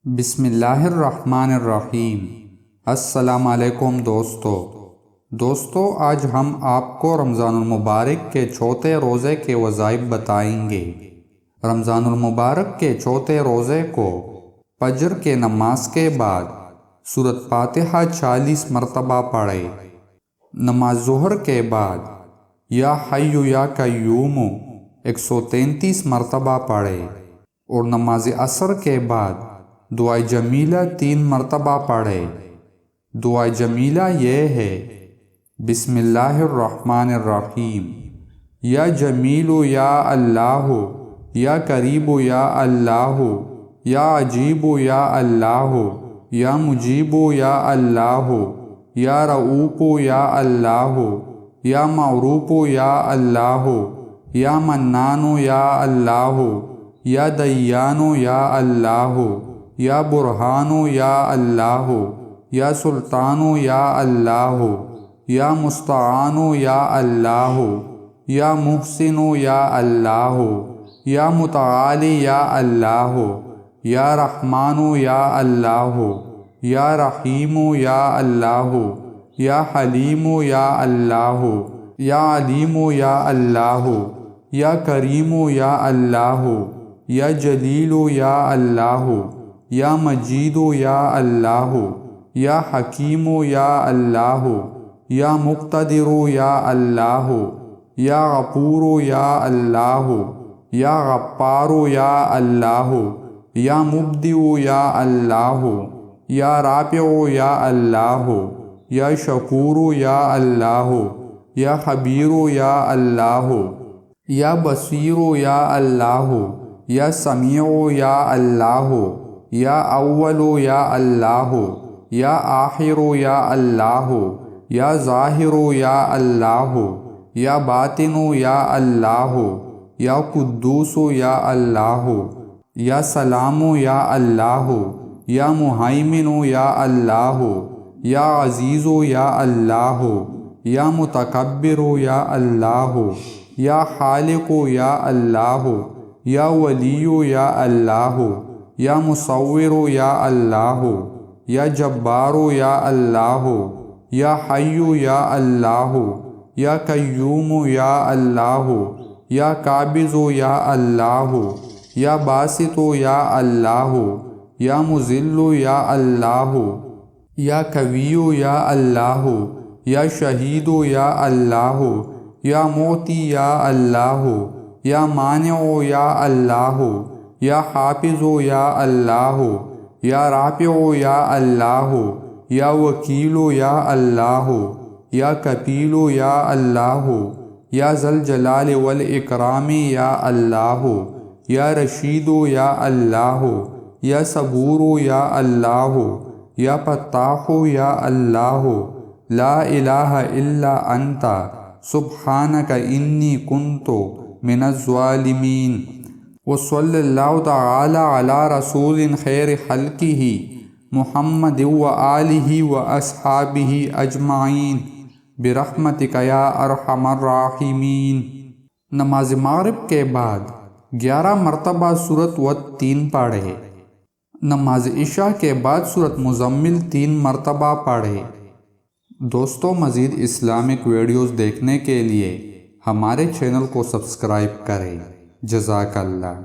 بسم اللہ الرحمن الرحیم۔ السلام علیکم دوستو آج ہم آپ کو رمضان المبارک کے چوتھے روزے کے وظائف بتائیں گے۔ رمضان المبارک کے چوتھے روزے کو فجر کے نماز کے بعد سورۃ فاتحہ 40 مرتبہ پڑھے۔ نماز ظہر کے بعد یا حی یا قیوم 133 مرتبہ پڑھے اور نماز عصر کے بعد دعائے جمیلہ 3 مرتبہ پڑھے۔ دعائے جمیلہ یہ ہے: بسم اللہ الرحمن الرحیم، یا جمیل یا اللہ، یا قریب یا اللہ، یا عجیب یا اللہ، یا مجیب یا اللہ، یا رؤوف یا اللہ، یا معروف یا اللہ، یا منان یا اللہ، یا دیان یا اللہ، یا برہان یا اللہ، یا سلطان یا اللہ، یا مستعان یا اللہ، یا محسن یا اللہ، یا متعالی یا اللہ، یا رحمان یا اللہ، یا رحیم یا اللہ، یا حلیم یا اللہ، یا علیم یا اللہ، یا کریم یا اللہ، یا جلیل یا اللہ، یا مجید یا اللہ، یا حکیم یا اللہ، یا مقتدر یا اللہ، یا غفور یا اللہ، یا غفار یا اللہ، یا مبدع یا اللہ، یا رافع یا اللہ، یا شکور یا اللہ، یا خبیر یا اللہ، یا بصیر یا اللہ، یا سمیع یا اللہ، یا اول یا اللہ، یا آخر یا اللہ، یا ظاہر یا اللہ، یا باطن یا اللہ، یا قدوس یا اللہ، یا سلام یا اللہ، یا مہیمن یا اللہ، یا عزیز یا اللہ، یا متکبر یا اللہ، یا خالق یا اللہ، یا ولی یا اللہ، یا مصور یا اللہ، یا جبار یا اللہ، یا حی یا اللہ، یا قیوم یا اللہ، یا قابض یا اللہ، یا باسط یا اللہ، یا مذل یا اللہ، یا قوی یا اللہ، یا شہید یا اللہ، یا معطی یا اللہ، یا مانع یا اللہ، یا حافظ یا اللہ، یا رافع یا اللہ، یا وکیل یا اللہ، یا کفیل یا اللہ، یا ذی الجلال والاکرام یا اللہ، یا رشید یا اللہ، یا صبور یا اللہ، یا فتاح یا اللہ، لا الہ الا انت سبحانک انی کنت من الظالمین۔ وصلی اللہ تعالی علی رسول خیر خلقہ محمد وآلہ واصحابہ اجمعین برحمتک یا ارحم الراحمین۔ نماز مغرب کے بعد 11 مرتبہ سورۃ والتین پڑھے۔ نماز عشاء کے بعد سورۃ مزمل 3 مرتبہ پڑھے۔ دوستو مزید اسلامک ویڈیوز دیکھنے کے لیے ہمارے چینل کو سبسکرائب کریں۔ جزاک اللہ۔